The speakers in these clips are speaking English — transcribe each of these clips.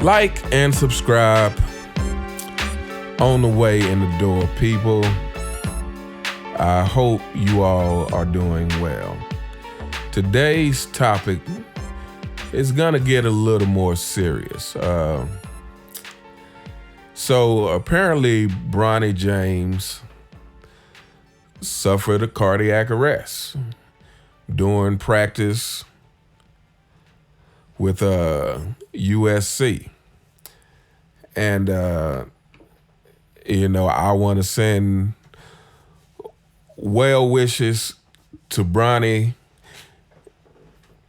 Like and subscribe on the way in the door, people. I hope you all are doing well. Today's topic is gonna get a little more serious. So apparently Bronny James suffered a cardiac arrest during practice with USC. And, I want to send well wishes to Bronny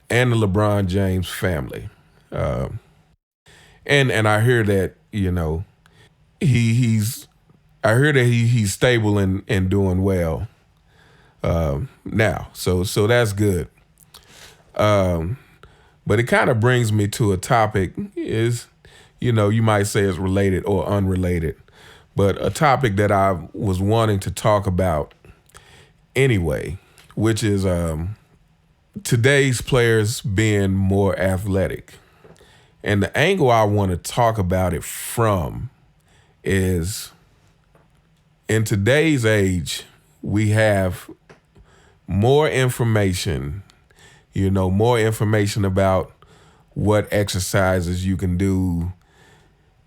and the LeBron James family. And I hear that, he's stable and doing well now. So that's good. But it kind of brings me to a topic is, you might say it's related or unrelated, but a topic that I was wanting to talk about anyway, which is today's players being more athletic. And the angle I want to talk about it from is in today's age, we have more information, more information about what exercises you can do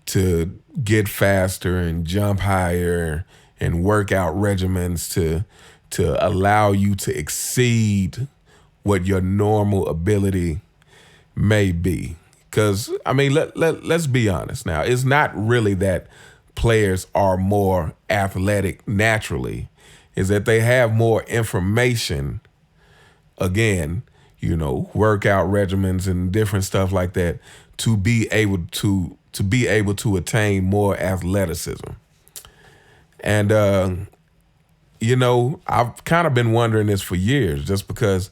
to get faster and jump higher and workout regimens to allow you to exceed what your normal ability may be. Because, let's be honest now. It's not really that players are more athletic naturally. Is that they have more information, again, workout regimens and different stuff like that to be able to attain more athleticism. And, I've kind of been wondering this for years just because,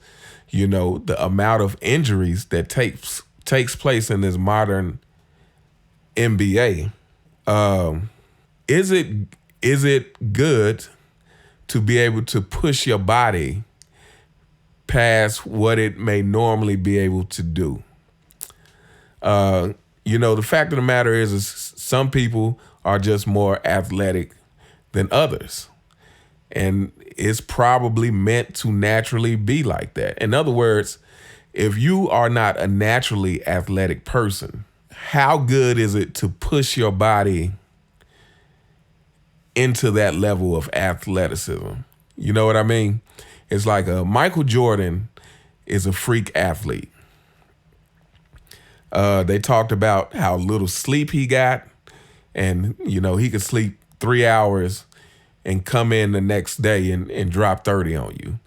the amount of injuries that takes place in this modern NBA. Is it good to be able to push your body past what it may normally be able to do? The fact of the matter is some people are just more athletic than others. And it's probably meant to naturally be like that. In other words, if you are not a naturally athletic person, how good is it to push your body into that level of athleticism? You know what I mean? It's like Michael Jordan is a freak athlete. They talked about how little sleep he got, and he could sleep 3 hours and come in the next day and drop 30 on you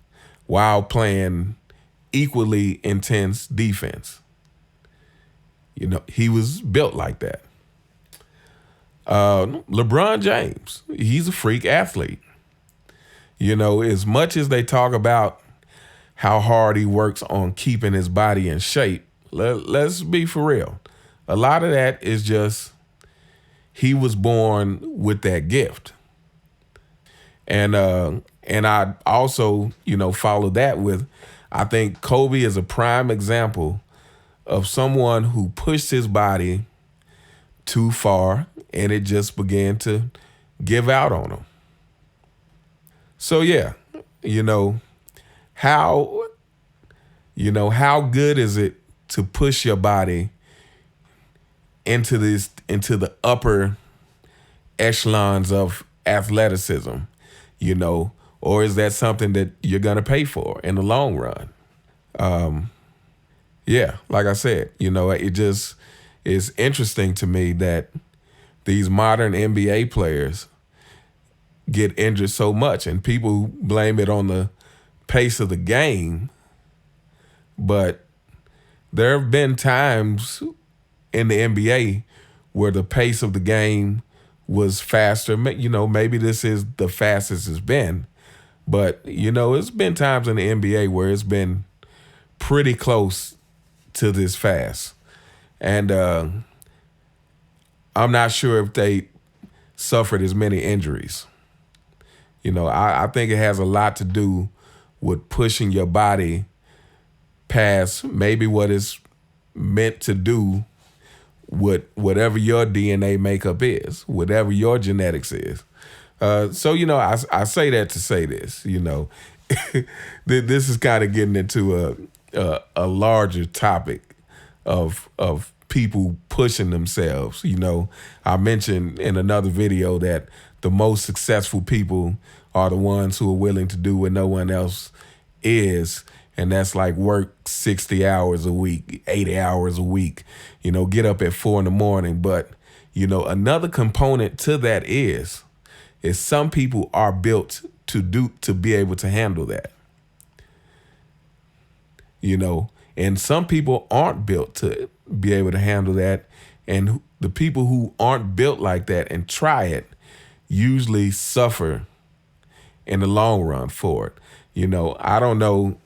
while playing equally intense defense. He was built like that. LeBron James, he's a freak athlete. As much as they talk about how hard he works on keeping his body in shape, let's be for real. A lot of that is just he was born with that gift. And I also, follow that with, I think Kobe is a prime example of someone who pushed his body too far and it just began to give out on him. So yeah, how good is it to push your body into the upper echelons of athleticism, or is that something that you're gonna pay for in the long run? Yeah, like I said, it just is interesting to me that these modern NBA players get injured so much, and people blame it on the pace of the game. But there have been times in the NBA where the pace of the game was faster. Maybe this is the fastest it's been, but it's been times in the NBA where it's been pretty close to this fast. And I'm not sure if they suffered as many injuries. I think it has a lot to do with pushing your body past maybe what it's meant to do whatever your DNA makeup is, whatever your genetics is. So, I say that to say this, this is kind of getting into a larger topic of people pushing themselves. I mentioned in another video that the most successful people are the ones who are willing to do what no one else is. And that's like work 60 hours a week, 80 hours a week, get up at 4 a.m. But, another component to that is some people are built to be able to handle that. And some people aren't built to be able to handle that. And the people who aren't built like that and try it usually suffer in the long run for it. I don't know.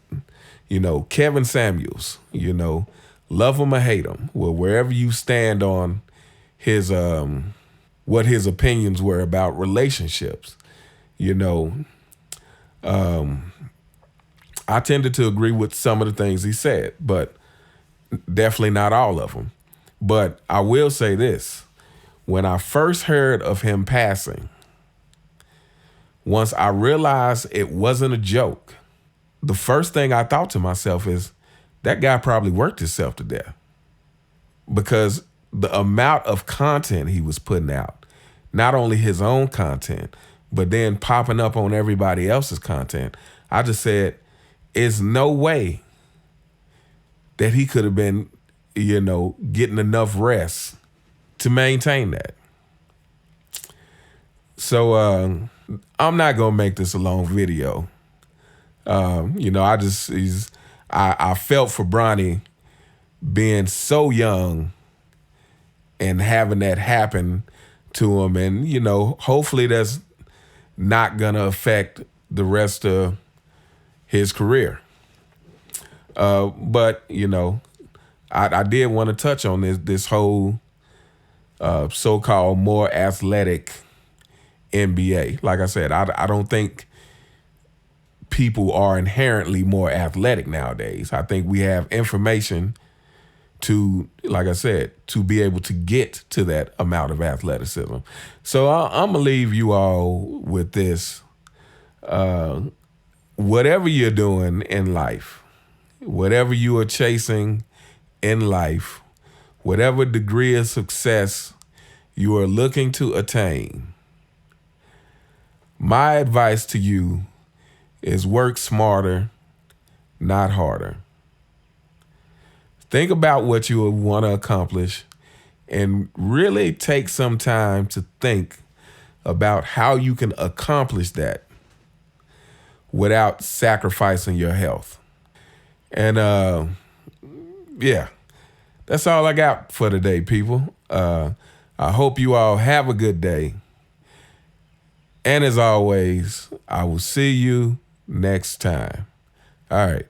Kevin Samuels, love him or hate him. Well, wherever you stand on his, what his opinions were about relationships, I tended to agree with some of the things he said, but definitely not all of them. But I will say this. When I first heard of him passing, once I realized it wasn't a joke, the first thing I thought to myself is, that guy probably worked himself to death. Because the amount of content he was putting out, not only his own content, but then popping up on everybody else's content, I just said, there's no way that he could have been, getting enough rest to maintain that. So I'm not going to make this a long video. I felt for Bronny being so young and having that happen to him. And, hopefully that's not going to affect the rest of his career. But, I did want to touch on this whole so-called more athletic NBA. Like I said, I don't think people are inherently more athletic nowadays. I think we have information to, like I said, to be able to get to that amount of athleticism. So I'm going to leave you all with this. Whatever you're doing in life, whatever you are chasing in life, whatever degree of success you are looking to attain, my advice to you is work smarter, not harder. Think about what you want to accomplish and really take some time to think about how you can accomplish that without sacrificing your health. And yeah, that's all I got for today, people. I hope you all have a good day. And as always, I will see you next time. All right.